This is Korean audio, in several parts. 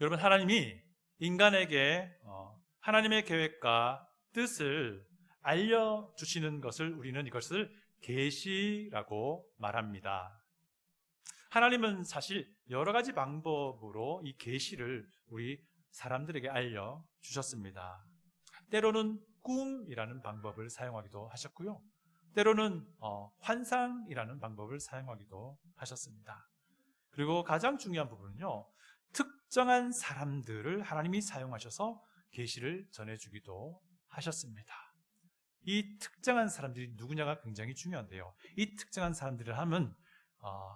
여러분, 하나님이 인간에게 하나님의 계획과 뜻을 알려주시는 것을 우리는 이것을 계시라고 말합니다. 하나님은 사실 여러 가지 방법으로 이 계시를 우리 사람들에게 알려주셨습니다. 때로는 꿈이라는 방법을 사용하기도 하셨고요. 때로는 환상이라는 방법을 사용하기도 하셨습니다. 그리고 가장 중요한 부분은요, 특정한 사람들을 하나님이 사용하셔서 계시를 전해주기도 하셨습니다. 이 특정한 사람들이 누구냐가 굉장히 중요한데요. 이 특정한 사람들을 하면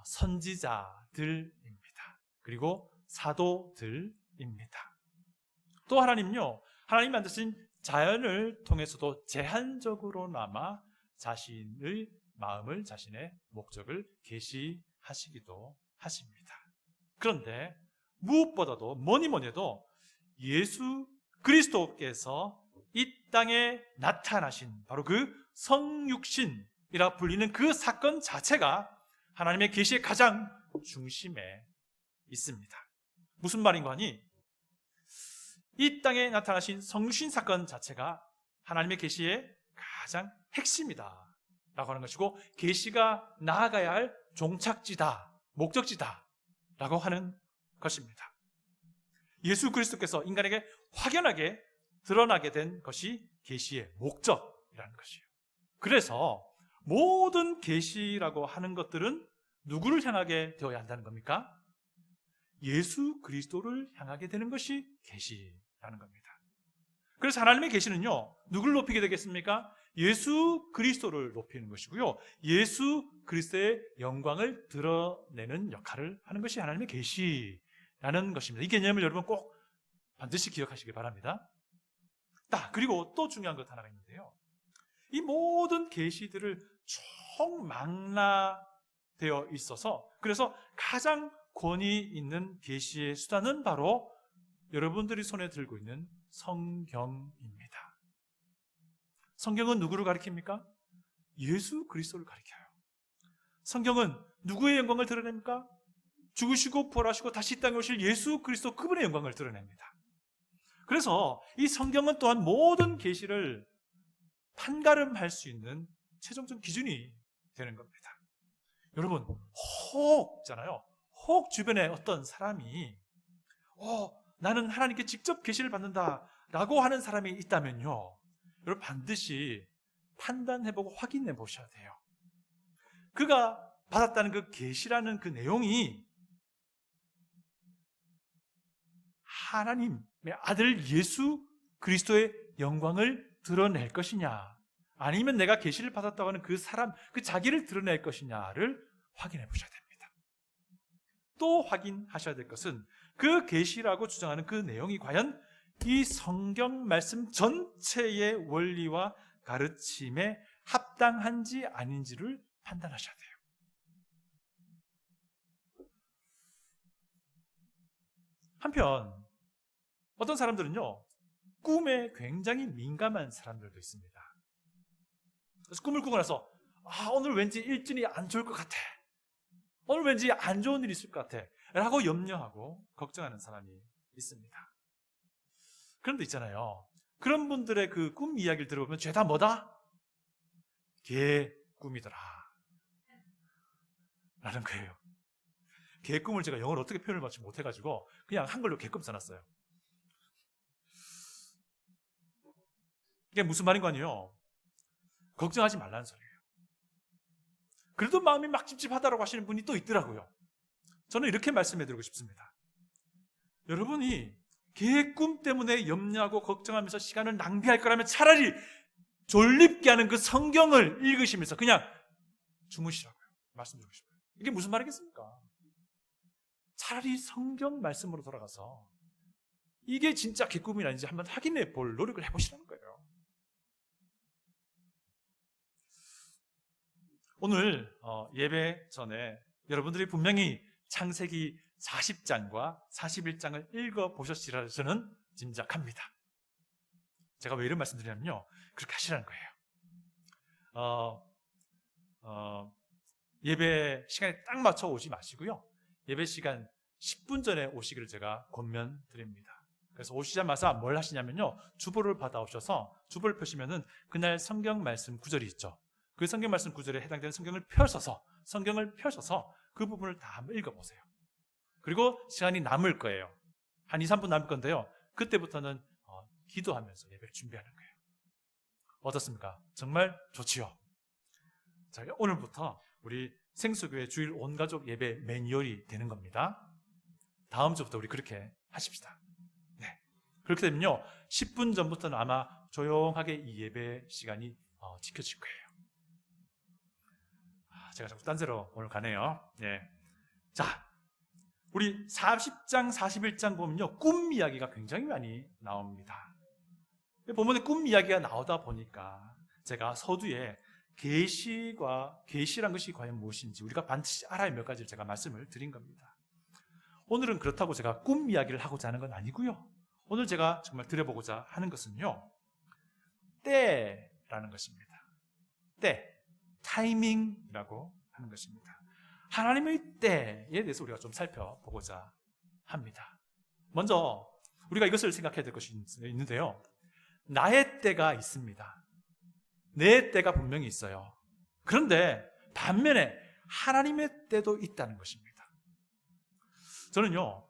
선지자들입니다. 그리고 사도들입니다. 또 하나님요, 하나님 만드신 자연을 통해서도 제한적으로나마 자신의 마음을, 자신의 목적을 계시하시기도 하십니다. 그런데 무엇보다도 뭐니 해도 예수 그리스도께서 이 땅에 나타나신 바로 그 성육신이라 불리는 그 사건 자체가 하나님의 계시의 가장 중심에 있습니다. 무슨 말인가 하니, 이 땅에 나타나신 성육신 사건 자체가 하나님의 계시의 가장 핵심이다 라고 하는 것이고, 계시가 나아가야 할 종착지다, 목적지다 라고 하는 것입니다. 예수 그리스도께서 인간에게 확연하게 드러나게 된 것이 계시의 목적이라는 것이에요. 그래서 모든 계시라고 하는 것들은 누구를 향하게 되어야 한다는 겁니까? 예수 그리스도를 향하게 되는 것이 계시라는 겁니다. 그래서 하나님의 계시는요, 누구를 높이게 되겠습니까? 예수 그리스도를 높이는 것이고요, 예수 그리스도의 영광을 드러내는 역할을 하는 것이 하나님의 계시라는 것입니다. 이 개념을 여러분 꼭 반드시 기억하시기 바랍니다. 그리고 또 중요한 것 하나가 있는데요, 이 모든 계시들을 총망라되어 있어서, 그래서 가장 권위 있는 계시의 수단은 바로 여러분들이 손에 들고 있는 성경입니다. 성경은 누구를 가리킵니까? 예수 그리스도를 가리켜요. 성경은 누구의 영광을 드러냅니까? 죽으시고 부활하시고 다시 이 땅에 오실 예수 그리스도, 그분의 영광을 드러냅니다. 그래서 이 성경은 또한 모든 계시를 판가름할 수 있는 최종적 기준이 되는 겁니다. 여러분, 혹잖아요. 혹 주변에 어떤 사람이 나는 하나님께 직접 계시를 받는다라고 하는 사람이 있다면요, 여러분 반드시 판단해보고 확인해 보셔야 돼요. 그가 받았다는 그 계시라는 그 내용이 하나님의 아들 예수 그리스도의 영광을 드러낼 것이냐, 아니면 내가 계시를 받았다고 하는 그 사람, 그 자기를 드러낼 것이냐를 확인해 보셔야 됩니다. 또 확인하셔야 될 것은 그 계시라고 주장하는 그 내용이 과연 이 성경 말씀 전체의 원리와 가르침에 합당한지 아닌지를 판단하셔야 돼요. 한편 어떤 사람들은요, 꿈에 굉장히 민감한 사람들도 있습니다. 그래서 꿈을 꾸고 나서 오늘 왠지 일진이 안 좋을 것 같아, 오늘 왠지 안 좋은 일이 있을 것 같아 라고 염려하고 걱정하는 사람이 있습니다. 그런데 있잖아요, 그런 분들의 그 꿈 이야기를 들어보면 죄다 뭐다? 개 꿈이더라 라는 거예요. 개 꿈을 제가 영어로 어떻게 표현을 받지 못해가지고 그냥 한글로 개꿈 써놨어요. 이게 무슨 말인 거 아니에요? 걱정하지 말라는 소리예요. 그래도 마음이 막 찝찝하다고 하시는 분이 또 있더라고요. 저는 이렇게 말씀해드리고 싶습니다. 여러분이 개꿈 때문에 염려하고 걱정하면서 시간을 낭비할 거라면 차라리 졸립게 하는 그 성경을 읽으시면서 그냥 주무시라고요. 말씀드리고 싶어요. 이게 무슨 말이겠습니까? 차라리 성경 말씀으로 돌아가서 이게 진짜 개꿈이 아닌지 한번 확인해 볼 노력을 해보시라는 거예요. 오늘 예배 전에 여러분들이 분명히 창세기 40장과 41장을 읽어보셨으리라 저는 짐작합니다. 제가 왜 이런 말씀 드리냐면요, 그렇게 하시라는 거예요. 예배 시간에 딱 맞춰 오지 마시고요, 예배 시간 10분 전에 오시기를 제가 권면드립니다. 그래서 오시자마자 뭘 하시냐면요, 주보를 받아오셔서 주보를 펴시면은 그날 성경 말씀 구절이 있죠. 그 성경 말씀 구절에 해당되는 성경을 펴셔서 그 부분을 다 한번 읽어보세요. 그리고 시간이 남을 거예요. 한 2, 3분 남을 건데요. 그때부터는 기도하면서 예배를 준비하는 거예요. 어떻습니까? 정말 좋지요. 자, 오늘부터 우리 생수교회 주일 온가족 예배 매뉴얼이 되는 겁니다. 다음 주부터 우리 그렇게 하십시다. 네. 그렇게 되면요, 10분 전부터는 아마 조용하게 이 예배 시간이 지켜질 거예요. 제가 자꾸 딴 데로 오늘 가네요. 네. 자, 우리 40장, 41장 보면요, 꿈 이야기가 굉장히 많이 나옵니다. 본문에 꿈 이야기가 나오다 보니까 제가 서두에 계시란 것이 과연 무엇인지 우리가 반드시 알아야 몇 가지를 제가 말씀을 드린 겁니다. 오늘은 그렇다고 제가 꿈 이야기를 하고자 하는 건 아니고요. 오늘 제가 정말 드려보고자 하는 것은요, 때라는 것입니다. 때, 타이밍이라고 하는 것입니다. 하나님의 때에 대해서 우리가 좀 살펴보고자 합니다. 먼저 우리가 이것을 생각해야 될 것이 있는데요, 나의 때가 있습니다. 내 때가 분명히 있어요. 그런데 반면에 하나님의 때도 있다는 것입니다. 저는요,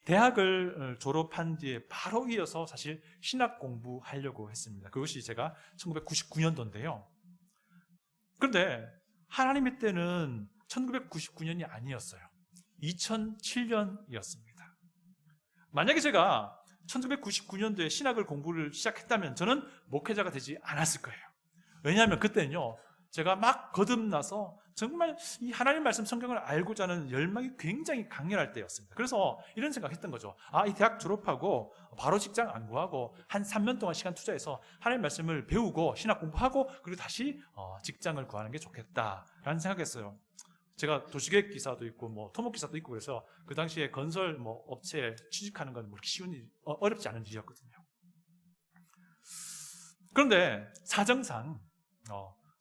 대학을 졸업한 뒤에 바로 이어서 사실 신학 공부하려고 했습니다. 그것이 제가 1999년도인데요. 그런데 하나님의 때는 1999년이 아니었어요. 2007년이었습니다. 만약에 제가 1999년도에 신학을 공부를 시작했다면 저는 목회자가 되지 않았을 거예요. 왜냐하면 그때는요, 제가 막 거듭나서 정말 이 하나님 말씀 성경을 알고자 하는 열망이 굉장히 강렬할 때였습니다. 그래서 이런 생각했던 거죠. 이 대학 졸업하고 바로 직장 안 구하고 한 3년 동안 시간 투자해서 하나님 말씀을 배우고 신학 공부하고 그리고 다시 직장을 구하는 게 좋겠다라는 생각했어요. 제가 도시계획 기사도 있고 토목 기사도 있고 그래서 그 당시에 건설 업체에 취직하는 건 그렇게 쉬운 일, 어렵지 않은 일이었거든요. 그런데 사정상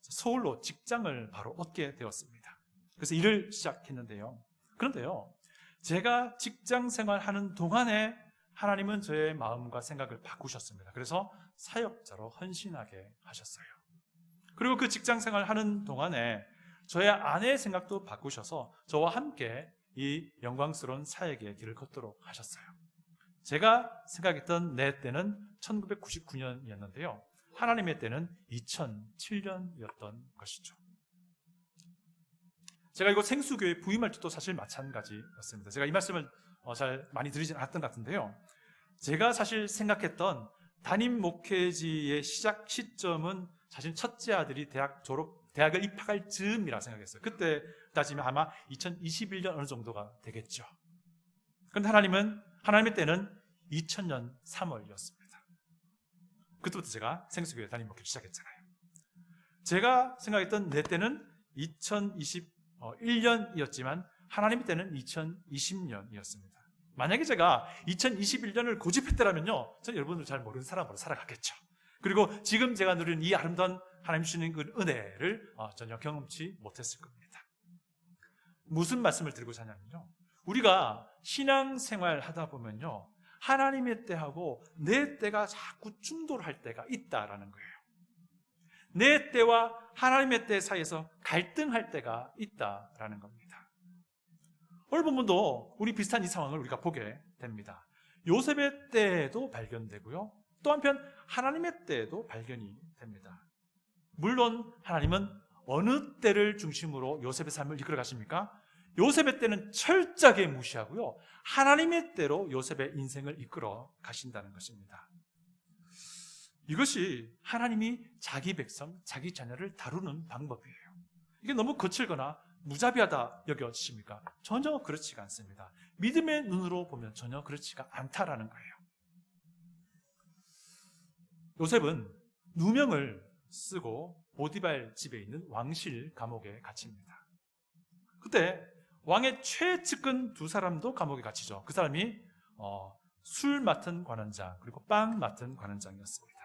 서울로 직장을 바로 얻게 되었습니다. 그래서 일을 시작했는데요. 그런데요, 제가 직장 생활하는 동안에 하나님은 저의 마음과 생각을 바꾸셨습니다. 그래서 사역자로 헌신하게 하셨어요. 그리고 그 직장 생활하는 동안에 저의 아내의 생각도 바꾸셔서 저와 함께 이 영광스러운 사역의 길을 걷도록 하셨어요. 제가 생각했던 내 때는 1999년이었는데요. 하나님의 때는 2007년이었던 것이죠. 제가 이거 생수교회 부임할 때도 사실 마찬가지였습니다. 제가 이 말씀을 잘 많이 드리진 않았던 것 같은데요. 제가 사실 생각했던 담임 목회지의 시작 시점은 사실 첫째 아들이 대학을 입학할 즈음이라 생각했어요. 그때 따지면 아마 2021년 어느 정도가 되겠죠. 그런데 하나님의 때는 2000년 3월이었습니다. 그때부터 제가 생수교회 담임 목회를 시작했잖아요. 제가 생각했던 내 때는 2021년이었지만 하나님의 때는 2020년이었습니다. 만약에 제가 2021년을 고집했더라면요, 저는 여러분들 잘 모르는 사람으로 살아갔겠죠. 그리고 지금 제가 누리는 이 아름다운 하나님 주시는 그 은혜를 전혀 경험치 못했을 겁니다. 무슨 말씀을 드리고자 하냐면요, 우리가 신앙생활 하다 보면요, 하나님의 때하고 내 때가 자꾸 충돌할 때가 있다라는 거예요. 내 때와 하나님의 때 사이에서 갈등할 때가 있다라는 겁니다. 오늘 본문도 우리 비슷한 이 상황을 우리가 보게 됩니다. 요셉의 때에도 발견되고요, 또 한편 하나님의 때에도 발견이 됩니다. 물론 하나님은 어느 때를 중심으로 요셉의 삶을 이끌어 가십니까? 요셉의 때는 철저하게 무시하고요, 하나님의 때로 요셉의 인생을 이끌어 가신다는 것입니다. 이것이 하나님이 자기 백성, 자기 자녀를 다루는 방법이에요. 이게 너무 거칠거나 무자비하다 여겨지십니까? 전혀 그렇지가 않습니다. 믿음의 눈으로 보면 전혀 그렇지가 않다라는 거예요. 요셉은 누명을 쓰고 보디발 집에 있는 왕실 감옥에 갇힙니다. 그때 왕의 최측근 두 사람도 감옥에 갇히죠. 그 사람이 술 맡은 관원장 그리고 빵 맡은 관원장이었습니다.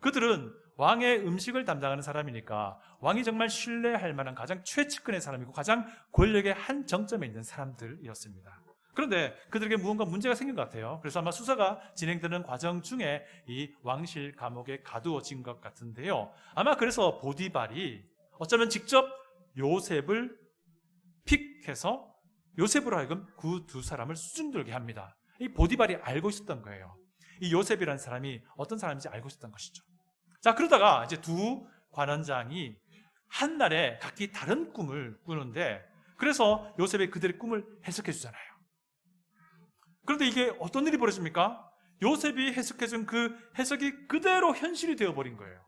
그들은 왕의 음식을 담당하는 사람이니까 왕이 정말 신뢰할 만한 가장 최측근의 사람이고 가장 권력의 한 정점에 있는 사람들이었습니다. 그런데 그들에게 무언가 문제가 생긴 것 같아요. 그래서 아마 수사가 진행되는 과정 중에 이 왕실 감옥에 가두어진 것 같은데요. 아마 그래서 보디발이 어쩌면 직접 요셉을 픽해서 요셉으로 하여금 그 두 사람을 수중들게 합니다. 이 보디발이 알고 있었던 거예요. 이 요셉이라는 사람이 어떤 사람인지 알고 있었던 것이죠. 자, 그러다가 이제 두 관원장이 한날에 각기 다른 꿈을 꾸는데, 그래서 요셉이 그들의 꿈을 해석해 주잖아요. 그런데 이게 어떤 일이 벌어집니까? 요셉이 해석해 준 그 해석이 그대로 현실이 되어버린 거예요.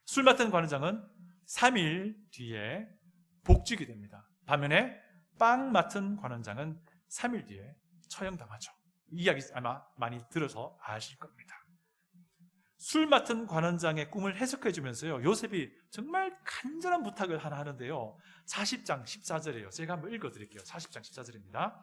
술 맡은 관원장은 3일 뒤에 복직이 됩니다. 반면에 빵 맡은 관원장은 3일 뒤에 처형당하죠. 이 이야기 아마 많이 들어서 아실 겁니다. 술 맡은 관원장의 꿈을 해석해 주면서요, 요셉이 정말 간절한 부탁을 하나 하는데요. 40장 14절이에요. 제가 한번 읽어드릴게요. 40장 14절입니다.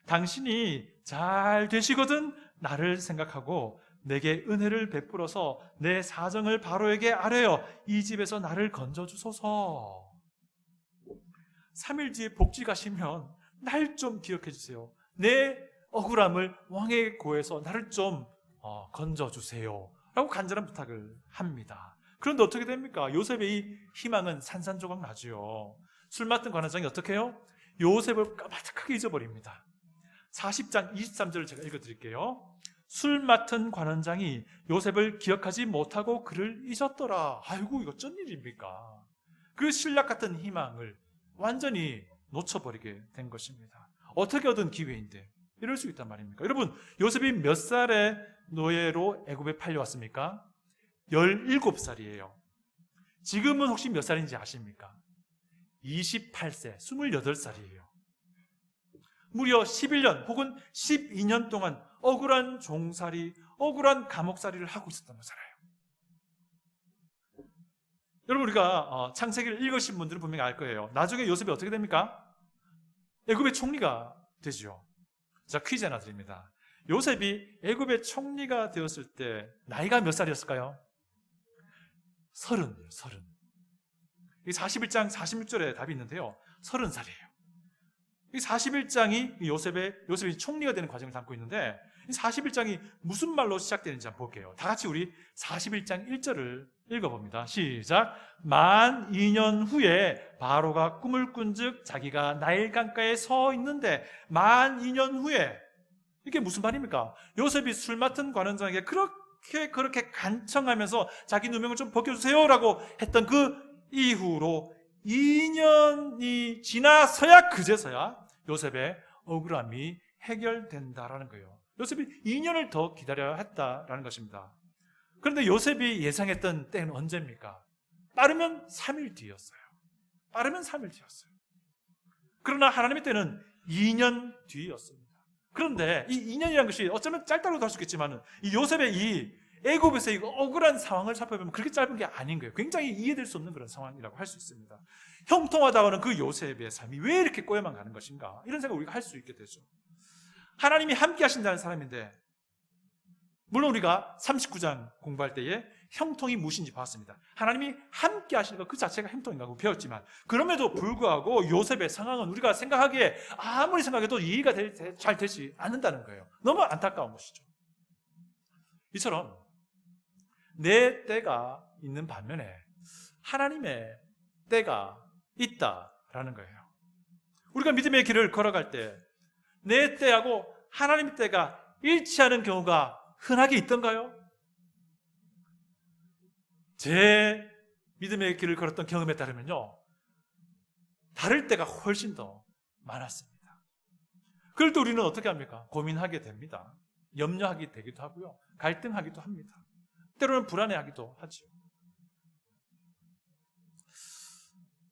당신이 잘 되시거든 나를 생각하고 내게 은혜를 베풀어서 내 사정을 바로에게 아뢰어 이 집에서 나를 건져주소서. 3일 뒤에 복직하시면 날 좀 기억해 주세요. 내 억울함을 왕의 고에서 나를 좀 건져주세요 라고 간절한 부탁을 합니다. 그런데 어떻게 됩니까? 요셉의 이 희망은 산산조각 나죠. 술 맡은 관원장이 어떻게 해요? 요셉을 까마득하게 잊어버립니다. 40장 23절을 제가 읽어드릴게요. 술 맡은 관원장이 요셉을 기억하지 못하고 그를 잊었더라. 아이고, 이거 어쩐 일입니까? 그 신락 같은 희망을 완전히 놓쳐버리게 된 것입니다. 어떻게 얻은 기회인데 이럴 수 있단 말입니까? 여러분, 요셉이 몇 살의 노예로 애굽에 팔려왔습니까? 17살이에요. 지금은 혹시 몇 살인지 아십니까? 28세, 28살이에요. 무려 11년 혹은 12년 동안 억울한 종살이, 억울한 감옥살이를 하고 있었던 거잖아요. 여러분, 우리가 창세기를 읽으신 분들은 분명히 알 거예요. 나중에 요셉이 어떻게 됩니까? 애굽의 총리가 되죠. 자, 퀴즈 하나 드립니다. 요셉이 애굽의 총리가 되었을 때 나이가 몇 살이었을까요? 30이에요. 30. 이 41장 46절에 답이 있는데요. 30살이에요. 이 41장이 요셉이 총리가 되는 과정을 담고 있는데, 이 41장이 무슨 말로 시작되는지 한번 볼게요. 다 같이 우리 41장 1절을 읽어봅니다. 시작. 만 2년 후에 바로가 꿈을 꾼즉 자기가 나일 강가에 서 있는데, 만 2년 후에, 이게 무슨 말입니까? 요셉이 술 맡은 관원장에게 그렇게 간청하면서 자기 누명을 좀 벗겨주세요 라고 했던 그 이후로 2년이 지나서야, 그제서야 요셉의 억울함이 해결된다라는 거예요. 요셉이 2년을 더 기다려야 했다라는 것입니다. 그런데 요셉이 예상했던 때는 언제입니까? 빠르면 3일 뒤였어요. 빠르면 3일 뒤였어요. 그러나 하나님의 때는 2년 뒤였습니다. 그런데 이 2년이라는 것이 어쩌면 짧다고도 할 수 있겠지만, 이 요셉의 이 애굽에서의 억울한 상황을 살펴보면 그렇게 짧은 게 아닌 거예요. 굉장히 이해될 수 없는 그런 상황이라고 할 수 있습니다. 형통하다고는 그 요셉의 삶이 왜 이렇게 꼬여만 가는 것인가, 이런 생각을 우리가 할 수 있게 되죠. 하나님이 함께 하신다는 사람인데, 물론 우리가 39장 공부할 때에 형통이 무엇인지 봤습니다. 하나님이 함께 하시는 것 그 자체가 형통인가고 배웠지만, 그럼에도 불구하고 요셉의 상황은 우리가 생각하기에 아무리 생각해도 이해가 잘 되지 않는다는 거예요. 너무 안타까운 것이죠. 이처럼 내 때가 있는 반면에 하나님의 때가 있다라는 거예요. 우리가 믿음의 길을 걸어갈 때 내 때하고 하나님의 때가 일치하는 경우가 흔하게 있던가요? 제 믿음의 길을 걸었던 경험에 따르면요, 다를 때가 훨씬 더 많았습니다. 그럴 때 우리는 어떻게 합니까? 고민하게 됩니다. 염려하게 되기도 하고요, 갈등하기도 합니다. 때로는 불안해하기도 하죠.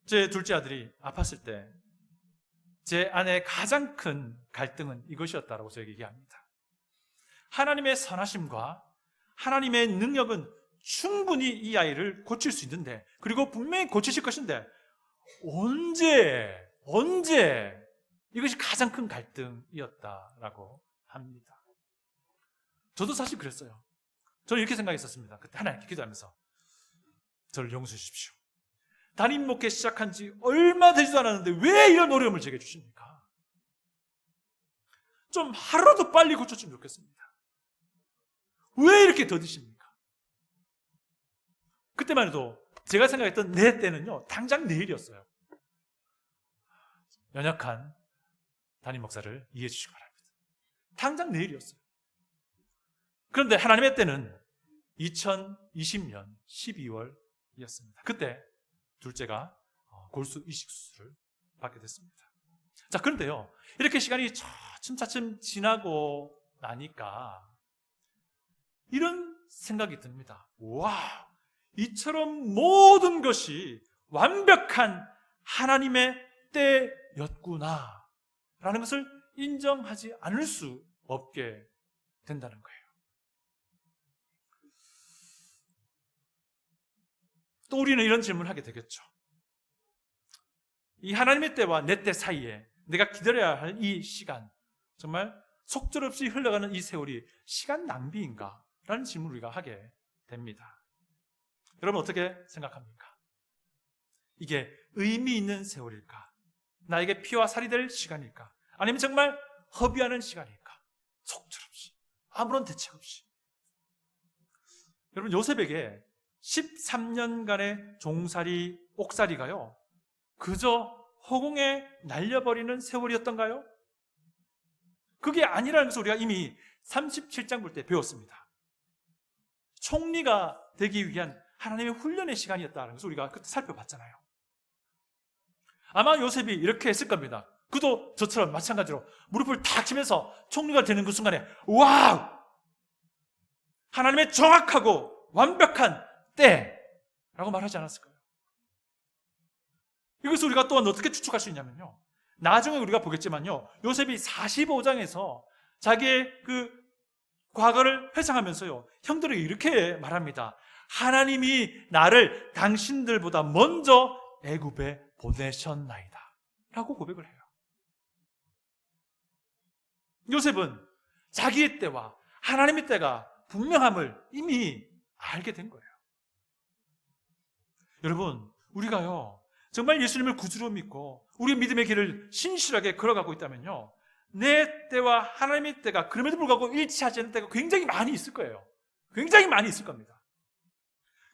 제 둘째 아들이 아팠을 때 제 아내의 가장 큰 갈등은 이것이었다라고 저에게 얘기합니다. 하나님의 선하심과 하나님의 능력은 충분히 이 아이를 고칠 수 있는데, 그리고 분명히 고치실 것인데 언제 이것이 가장 큰 갈등이었다라고 합니다. 저도 사실 그랬어요. 저는 이렇게 생각했었습니다. 그때 하나님께 기도하면서, 저를 용서해 주십시오. 담임 목회 시작한 지 얼마 되지도 않았는데 왜 이런 어려움을 제게 주십니까? 좀 하루라도 빨리 고쳤으면 좋겠습니다. 왜 이렇게 더디십니까? 그때만 해도 제가 생각했던 내 때는요, 당장 내일이었어요. 연약한 담임 목사를 이해해 주시기 바랍니다. 당장 내일이었어요. 그런데 하나님의 때는 2020년 12월이었습니다. 그때 둘째가 골수 이식 수술을 받게 됐습니다. 자, 그런데요, 이렇게 시간이 차츰차츰 지나고 나니까 이런 생각이 듭니다. 와, 이처럼 모든 것이 완벽한 하나님의 때였구나 라는 것을 인정하지 않을 수 없게 된다는 거예요. 또 우리는 이런 질문을 하게 되겠죠. 이 하나님의 때와 내 때 사이에 내가 기다려야 할 이 시간, 정말 속절없이 흘러가는 이 세월이 시간 낭비인가? 라는 질문을 우리가 하게 됩니다. 여러분 어떻게 생각합니까? 이게 의미 있는 세월일까? 나에게 피와 살이 될 시간일까? 아니면 정말 허비하는 시간일까? 속절없이, 아무런 대책 없이. 여러분, 요셉에게 13년간의 종살이, 옥살이가요, 그저 허공에 날려버리는 세월이었던가요? 그게 아니라는 것을 우리가 이미 37장 볼 때 배웠습니다. 총리가 되기 위한 하나님의 훈련의 시간이었다는 것을 우리가 그때 살펴봤잖아요. 아마 요셉이 이렇게 했을 겁니다. 그도 저처럼 마찬가지로 무릎을 탁 치면서 총리가 되는 그 순간에 와우! 하나님의 정확하고 완벽한 때라고 말하지 않았을까요? 이것을 우리가 또한 어떻게 추측할 수 있냐면요, 나중에 우리가 보겠지만요, 요셉이 45장에서 자기의 그 과거를 회상하면서요, 형들에게 이렇게 말합니다. 하나님이 나를 당신들보다 먼저 애굽에 보내셨나이다 라고 고백을 해요. 요셉은 자기의 때와 하나님의 때가 분명함을 이미 알게 된 거예요. 여러분, 우리가요, 정말 예수님을 구주로 믿고 우리의 믿음의 길을 신실하게 걸어가고 있다면요, 내 때와 하나님의 때가 그럼에도 불구하고 일치하지 않는 때가 굉장히 많이 있을 거예요. 굉장히 많이 있을 겁니다.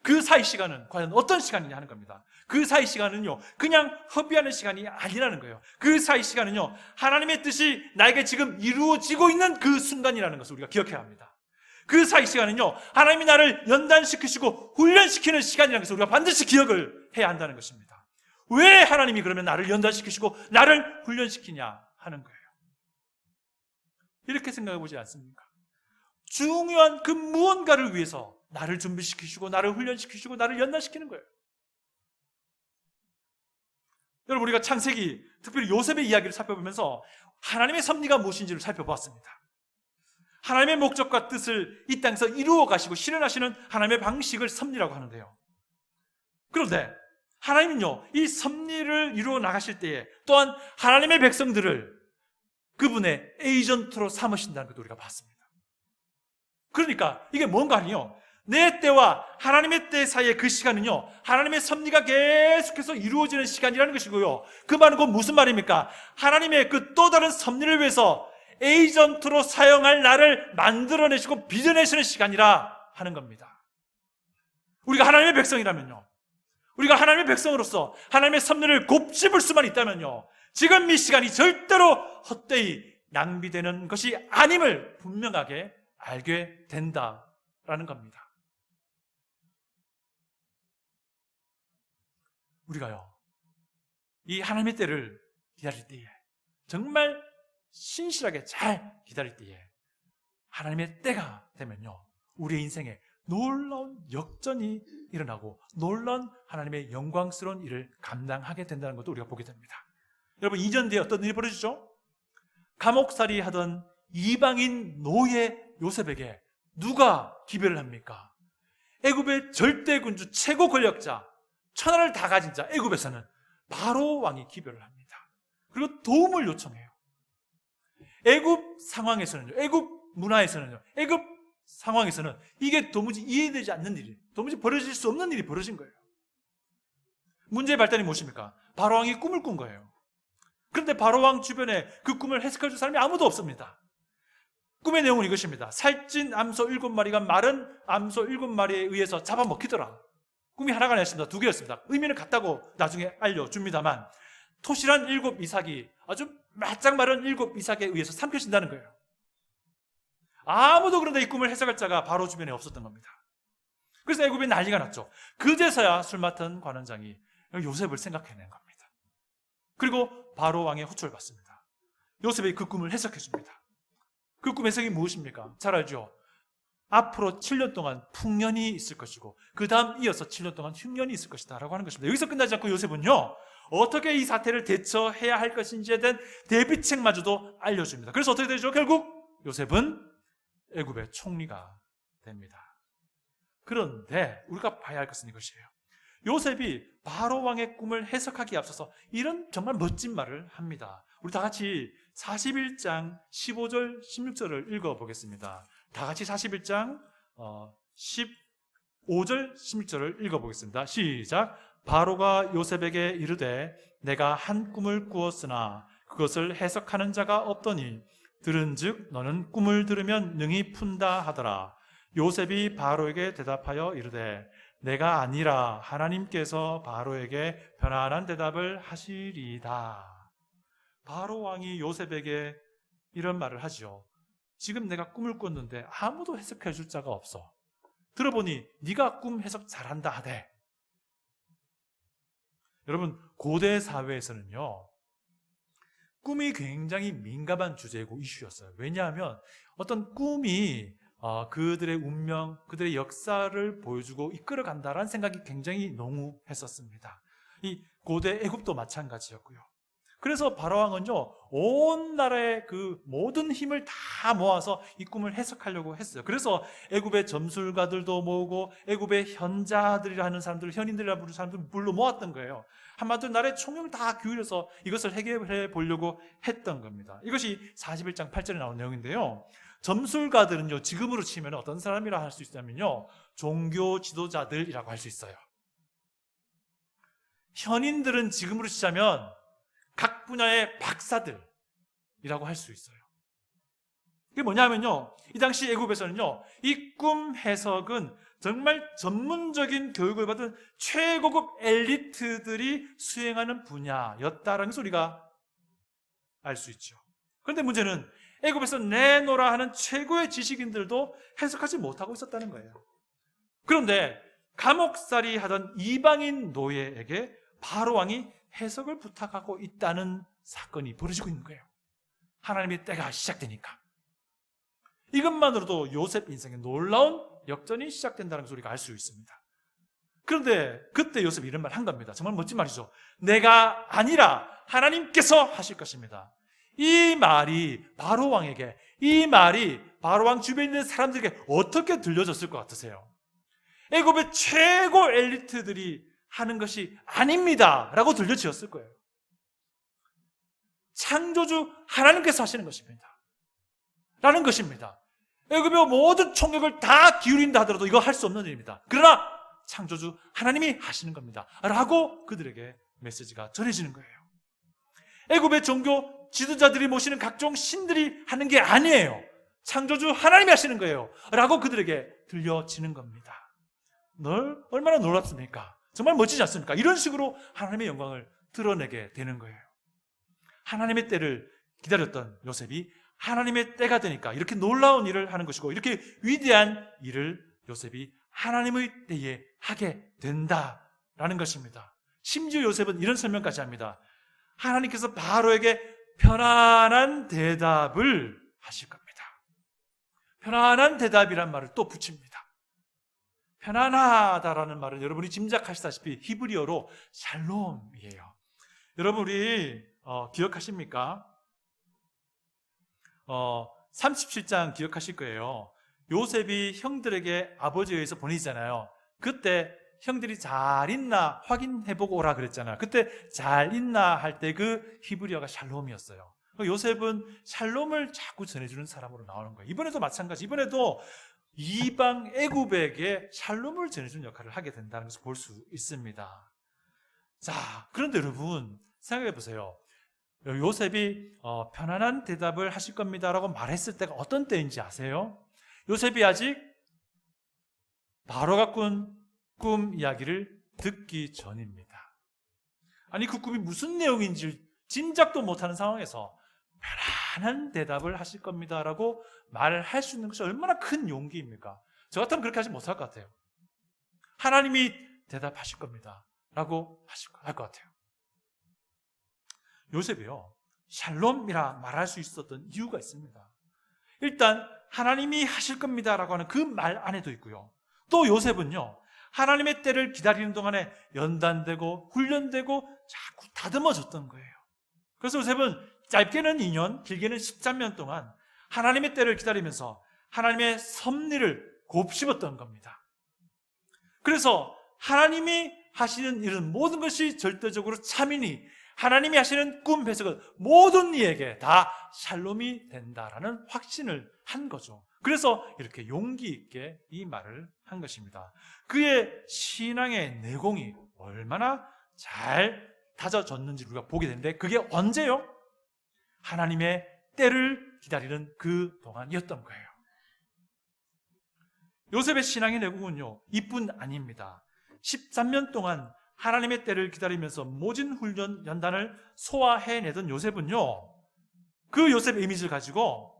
그 사이 시간은 과연 어떤 시간이냐 하는 겁니다. 그 사이 시간은요, 그냥 허비하는 시간이 아니라는 거예요. 그 사이 시간은요, 하나님의 뜻이 나에게 지금 이루어지고 있는 그 순간이라는 것을 우리가 기억해야 합니다. 그 사이 시간은요, 하나님이 나를 연단시키시고 훈련시키는 시간이라는 것을 우리가 반드시 기억을 해야 한다는 것입니다. 왜 하나님이 그러면 나를 연단시키시고 나를 훈련시키냐 하는 거예요. 이렇게 생각해 보지 않습니까? 중요한 그 무언가를 위해서 나를 준비시키시고 나를 훈련시키시고 나를 연단시키는 거예요. 여러분, 우리가 창세기, 특별히 요셉의 이야기를 살펴보면서 하나님의 섭리가 무엇인지를 살펴보았습니다. 하나님의 목적과 뜻을 이 땅에서 이루어 가시고 실현하시는 하나님의 방식을 섭리라고 하는데요, 그런데 하나님은요, 이 섭리를 이루어 나가실 때에 또한 하나님의 백성들을 그분의 에이전트로 삼으신다는 것도 우리가 봤습니다. 그러니까 이게 뭔가 아니요, 내 때와 하나님의 때 사이의 그 시간은요, 하나님의 섭리가 계속해서 이루어지는 시간이라는 것이고요, 그 말은 곧 무슨 말입니까? 하나님의 그 또 다른 섭리를 위해서 에이전트로 사용할 나를 만들어내시고 빚어내시는 시간이라 하는 겁니다. 우리가 하나님의 백성이라면요, 우리가 하나님의 백성으로서 하나님의 섭리를 곱씹을 수만 있다면요, 지금 이 시간이 절대로 헛되이 낭비되는 것이 아님을 분명하게 알게 된다라는 겁니다. 우리가요, 이 하나님의 때를 기다릴 때에, 정말 신실하게 잘 기다릴 때에, 하나님의 때가 되면요, 우리의 인생에 놀라운 역전이 일어나고 놀라운 하나님의 영광스러운 일을 감당하게 된다는 것도 우리가 보게 됩니다. 여러분, 2년 뒤에 어떤 일이 벌어지죠? 감옥살이 하던 이방인 노예 요셉에게 누가 기별을 합니까? 애굽의 절대군주 최고 권력자, 천하를 다 가진 자, 애굽에서는 바로 왕이 기별을 합니다. 그리고 도움을 요청해요. 애굽 상황에서는요, 애굽 문화에서는요, 애굽 상황에서는 이게 도무지 이해되지 않는 일이, 도무지 벌어질 수 없는 일이 벌어진 거예요. 문제의 발단이 무엇입니까? 바로왕이 꿈을 꾼 거예요. 그런데 바로왕 주변에 그 꿈을 해석해 줄 사람이 아무도 없습니다. 꿈의 내용은 이것입니다. 살찐 암소 7마리가 마른 암소 7마리에 의해서 잡아먹히더라. 꿈이 하나가 아니었습니다. 2개였습니다. 의미는 같다고 나중에 알려줍니다만 토실한 7 이삭이 아주 바짝 마른 7 이삭에 의해서 삼켜진다는 거예요. 아무도 그런데 이 꿈을 해석할 자가 바로 주변에 없었던 겁니다. 그래서 애굽에 난리가 났죠. 그제서야 술 맡은 관원장이 요셉을 생각해낸 겁니다. 그리고 바로 왕의 호출을 받습니다. 요셉이 그 꿈을 해석해 줍니다. 그 꿈의 해석이 무엇입니까? 잘 알죠? 앞으로 7년 동안 풍년이 있을 것이고 그 다음 이어서 7년 동안 흉년이 있을 것이다 라고 하는 것입니다. 여기서 끝나지 않고 요셉은요, 어떻게 이 사태를 대처해야 할 것인지에 대한 대비책마저도 알려줍니다. 그래서 어떻게 되죠? 결국 요셉은 애굽의 총리가 됩니다. 그런데 우리가 봐야 할 것은 이것이에요. 요셉이 바로 왕의 꿈을 해석하기에 앞서서 이런 정말 멋진 말을 합니다. 우리 다 같이 41장 15절 16절을 읽어보겠습니다. 다 같이 41장 15절 16절을 읽어보겠습니다. 시작. 바로가 요셉에게 이르되 내가 한 꿈을 꾸었으나 그것을 해석하는 자가 없더니 들은즉 너는 꿈을 들으면 능히 푼다 하더라. 요셉이 바로에게 대답하여 이르되 내가 아니라 하나님께서 바로에게 편안한 대답을 하시리이다. 바로 왕이 요셉에게 이런 말을 하죠. 지금 내가 꿈을 꿨는데 아무도 해석해 줄 자가 없어. 들어보니 네가 꿈 해석 잘한다 하대. 여러분, 고대 사회에서는요, 꿈이 굉장히 민감한 주제이고 이슈였어요. 왜냐하면 어떤 꿈이 그들의 운명, 그들의 역사를 보여주고 이끌어간다라는 생각이 굉장히 농후했었습니다. 이 고대 애굽도 마찬가지였고요. 그래서 바로왕은요, 온 나라의 그 모든 힘을 다 모아서 이 꿈을 해석하려고 했어요. 그래서 애굽의 점술가들도 모으고 애굽의 현자들이라 하는 사람들, 현인들이라 부르는 사람들 불러 모았던 거예요. 한마디로 나라의 총력을 다 기울여서 이것을 해결해 보려고 했던 겁니다. 이것이 41장 8절에 나온 내용인데요. 점술가들은요, 지금으로 치면 어떤 사람이라 할 수 있냐면요, 종교 지도자들이라고 할 수 있어요. 현인들은 지금으로 치자면 각 분야의 박사들이라고 할 수 있어요. 이게 뭐냐면요, 이 당시 애굽에서는요, 이 꿈 해석은 정말 전문적인 교육을 받은 최고급 엘리트들이 수행하는 분야였다라는 것을 우리가 알 수 있죠. 그런데 문제는 애굽에서 내노라 하는 최고의 지식인들도 해석하지 못하고 있었다는 거예요. 그런데 감옥살이 하던 이방인 노예에게 바로 왕이 해석을 부탁하고 있다는 사건이 벌어지고 있는 거예요. 하나님의 때가 시작되니까. 이것만으로도 요셉 인생에 놀라운 역전이 시작된다는 것을 우리가 알 수 있습니다. 그런데 그때 요셉이 이런 말 한 겁니다. 정말 멋진 말이죠. 내가 아니라 하나님께서 하실 것입니다. 이 말이 바로왕에게, 이 말이 바로왕 주변에 있는 사람들에게 어떻게 들려졌을 것 같으세요? 애굽의 최고 엘리트들이 하는 것이 아닙니다 라고 들려지었을 거예요. 창조주 하나님께서 하시는 것입니다 라는 것입니다. 애굽의 모든 총력을 다 기울인다 하더라도 이거 할 수 없는 일입니다. 그러나 창조주 하나님이 하시는 겁니다 라고 그들에게 메시지가 전해지는 거예요. 애굽의 종교 지도자들이 모시는 각종 신들이 하는 게 아니에요. 창조주 하나님이 하시는 거예요 라고 그들에게 들려지는 겁니다. 얼마나 놀랍습니까? 정말 멋지지 않습니까? 이런 식으로 하나님의 영광을 드러내게 되는 거예요. 하나님의 때를 기다렸던 요셉이 하나님의 때가 되니까 이렇게 놀라운 일을 하는 것이고, 이렇게 위대한 일을 요셉이 하나님의 때에 하게 된다라는 것입니다. 심지어 요셉은 이런 설명까지 합니다. 하나님께서 바로에게 편안한 대답을 하실 겁니다. 편안한 대답이란 말을 또 붙입니다. 편안하다라는 말은 여러분이 짐작하시다시피 히브리어로 샬롬이에요. 여러분, 우리 기억하십니까? 37장 기억하실 거예요. 요셉이 형들에게 아버지에 의해서 보내잖아요. 그때 형들이 잘 있나 확인해보고 오라 그랬잖아요. 그때 잘 있나 할 때 그 히브리어가 샬롬이었어요. 요셉은 샬롬을 자꾸 전해주는 사람으로 나오는 거예요. 이번에도 마찬가지. 이번에도 이방 애굽에게 샬롬을 전해주는 역할을 하게 된다는 것을 볼 수 있습니다. 자, 그런데 여러분 생각해 보세요. 요셉이 편안한 대답을 하실 겁니다라고 말했을 때가 어떤 때인지 아세요? 요셉이 아직 바로가 꾼 꿈 이야기를 듣기 전입니다. 아니, 그 꿈이 무슨 내용인지 짐작도 못하는 상황에서 편안한 대답을 하실 겁니다라고 말을 할 수 있는 것이 얼마나 큰 용기입니까? 저 같으면 그렇게 하지 못할 것 같아요. 하나님이 대답하실 겁니다 라고 할 것 같아요. 요셉이요, 샬롬이라 말할 수 있었던 이유가 있습니다. 일단 하나님이 하실 겁니다라고 하는 그 말 안에도 있고요, 또 요셉은요, 하나님의 때를 기다리는 동안에 연단되고 훈련되고 자꾸 다듬어졌던 거예요. 그래서 요셉은 짧게는 2년, 길게는 13년 동안 하나님의 때를 기다리면서 하나님의 섭리를 곱씹었던 겁니다. 그래서 하나님이 하시는 일은 모든 것이 절대적으로 참이니 하나님이 하시는 꿈 해석은 모든 이에게 다 샬롬이 된다라는 확신을 한 거죠. 그래서 이렇게 용기 있게 이 말을 한 것입니다. 그의 신앙의 내공이 얼마나 잘 다져졌는지 우리가 보게 되는데, 그게 언제요? 하나님의 때를 기다리는 그 동안이었던 거예요. 요셉의 신앙의 내공은요, 이뿐 아닙니다. 13년 동안 하나님의 때를 기다리면서 모진 훈련 연단을 소화해내던 요셉은요, 그 요셉의 이미지를 가지고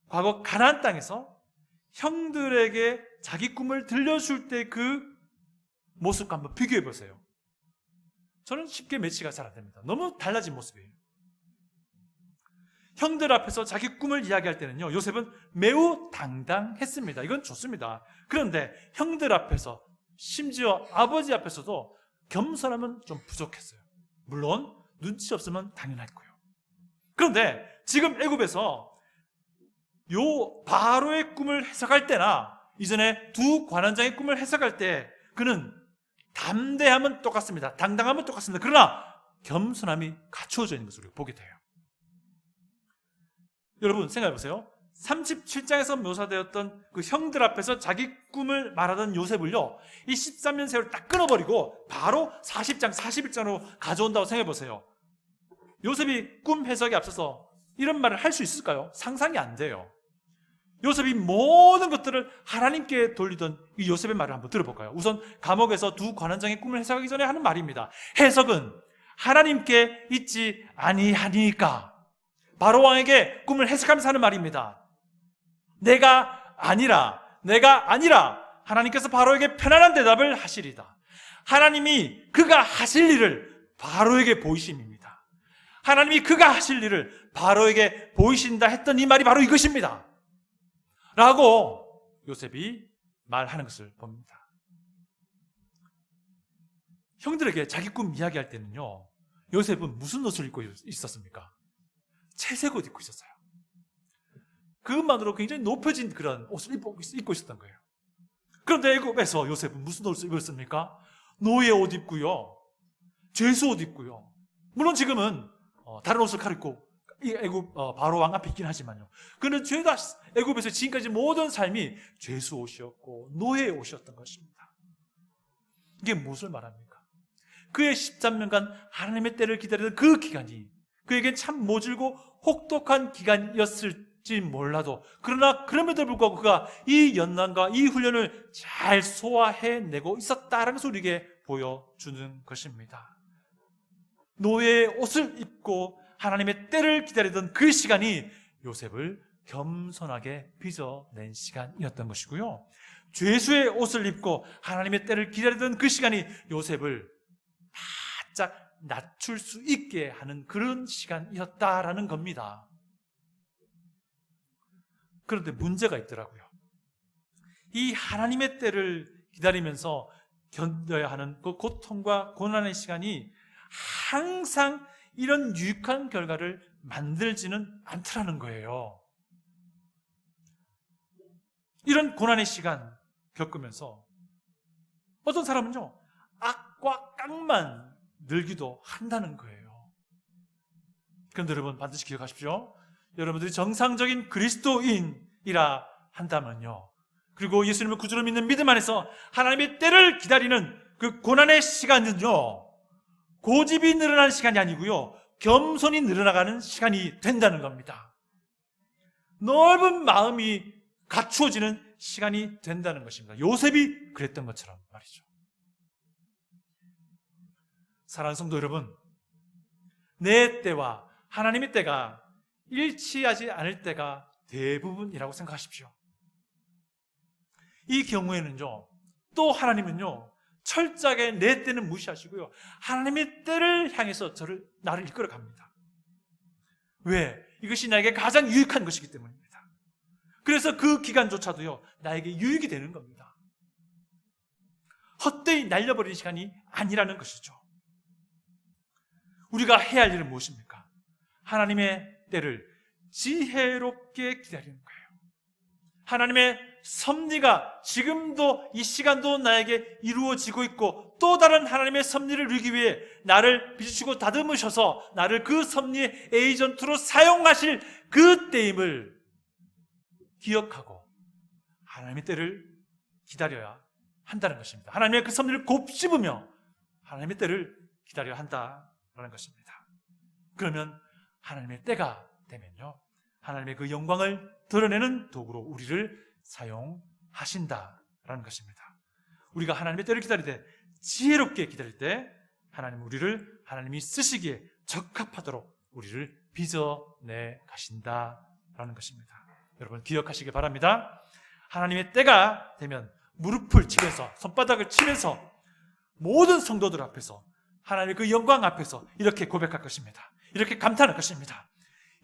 과거 가나안 땅에서 형들에게 자기 꿈을 들려줄 때 그 모습과 한번 비교해 보세요. 저는 쉽게 매치가 잘 안 됩니다. 너무 달라진 모습이에요. 형들 앞에서 자기 꿈을 이야기할 때는요, 요셉은 매우 당당했습니다. 이건 좋습니다. 그런데 형들 앞에서, 심지어 아버지 앞에서도 겸손함은 좀 부족했어요. 물론 눈치 없으면 당연했고요. 그런데 지금 애굽에서 요 바로의 꿈을 해석할 때나 이전에 두 관원장의 꿈을 해석할 때 그는 담대함은 똑같습니다. 당당함은 똑같습니다. 그러나 겸손함이 갖추어져 있는 것을 우리가 보게 돼요. 여러분 생각해 보세요. 37장에서 묘사되었던 그 형들 앞에서 자기 꿈을 말하던 요셉을요, 이 13년 세월을 딱 끊어버리고 바로 40장, 41장으로 가져온다고 생각해 보세요. 요셉이 꿈 해석에 앞서서 이런 말을 할 수 있을까요? 상상이 안 돼요. 요셉이 모든 것들을 하나님께 돌리던 이 요셉의 말을 한번 들어볼까요? 우선 감옥에서 두 관원장의 꿈을 해석하기 전에 하는 말입니다. 해석은 하나님께 있지 아니하니까. 바로 왕에게 꿈을 해석하면서 하는 말입니다. 내가 아니라 하나님께서 바로에게 편안한 대답을 하시리다. 하나님이 그가 하실 일을 바로에게 보이심입니다. 하나님이 그가 하실 일을 바로에게 보이신다 했던 이 말이 바로 이것입니다 라고 요셉이 말하는 것을 봅니다. 형들에게 자기 꿈 이야기할 때는요, 요셉은 무슨 옷을 입고 있었습니까? 채색 옷 입고 있었어요. 그것만으로 굉장히 높여진 그런 옷을 입고 있었던 거예요. 그런데 애굽에서 요셉은 무슨 옷을 입었습니까? 노예 옷 입고요, 죄수 옷 입고요. 물론 지금은 다른 옷을 갈아입고 이 애굽 바로 왕 앞에 있긴 하지만요, 그는 죄다 애굽에서 지금까지 모든 삶이 죄수 옷이었고 노예의 옷이었던 것입니다. 이게 무엇을 말합니까? 그의 13년간 하나님의 때를 기다리던 그 기간이 그에겐 참 모질고 혹독한 기간이었을지 몰라도, 그러나 그럼에도 불구하고 그가 이 연단과 이 훈련을 잘 소화해내고 있었다라는 것을 우리에게 보여주는 것입니다. 노예의 옷을 입고 하나님의 때를 기다리던 그 시간이 요셉을 겸손하게 빚어낸 시간이었던 것이고요, 죄수의 옷을 입고 하나님의 때를 기다리던 그 시간이 요셉을 바짝 낮출 수 있게 하는 그런 시간이었다라는 겁니다. 그런데 문제가 있더라고요. 이 하나님의 때를 기다리면서 견뎌야 하는 그 고통과 고난의 시간이 항상 이런 유익한 결과를 만들지는 않더라는 거예요. 이런 고난의 시간 겪으면서 어떤 사람은요, 악과 깡만 늘기도 한다는 거예요. 그런데 여러분 반드시 기억하십시오. 여러분들이 정상적인 그리스도인이라 한다면요, 그리고 예수님을 구주로 믿는 믿음 안에서 하나님의 때를 기다리는 그 고난의 시간은요, 고집이 늘어나는 시간이 아니고요, 겸손히 늘어나가는 시간이 된다는 겁니다. 넓은 마음이 갖추어지는 시간이 된다는 것입니다. 요셉이 그랬던 것처럼 말이죠. 사랑하는 성도 여러분, 내 때와 하나님의 때가 일치하지 않을 때가 대부분이라고 생각하십시오. 이 경우에는요, 또 하나님은요, 철저하게 내 때는 무시하시고요, 하나님의 때를 향해서 나를 이끌어 갑니다. 왜? 이것이 나에게 가장 유익한 것이기 때문입니다. 그래서 그 기간조차도요, 나에게 유익이 되는 겁니다. 헛되이 날려버리는 시간이 아니라는 것이죠. 우리가 해야 할 일은 무엇입니까? 하나님의 때를 지혜롭게 기다리는 거예요. 하나님의 섭리가 지금도 이 시간도 나에게 이루어지고 있고, 또 다른 하나님의 섭리를 이루기 위해 나를 비추시고 다듬으셔서 나를 그 섭리의 에이전트로 사용하실 그 때임을 기억하고 하나님의 때를 기다려야 한다는 것입니다. 하나님의 그 섭리를 곱씹으며 하나님의 때를 기다려야 한다는 것입니다. 그러면 하나님의 때가 되면요, 하나님의 그 영광을 드러내는 도구로 우리를 사용하신다라는 것입니다. 우리가 하나님의 때를 기다릴 때, 지혜롭게 기다릴 때 하나님은 우리를 하나님이 쓰시기에 적합하도록 우리를 빚어내 가신다라는 것입니다. 여러분 기억하시기 바랍니다. 하나님의 때가 되면 무릎을 치면서, 손바닥을 치면서 모든 성도들 앞에서, 하나님의 그 영광 앞에서 이렇게 고백할 것입니다. 이렇게 감탄할 것입니다.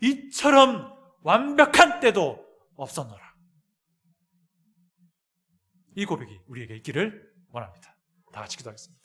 이처럼 완벽한 때도 없었노라. 이 고백이 우리에게 있기를 원합니다. 다 같이 기도하겠습니다.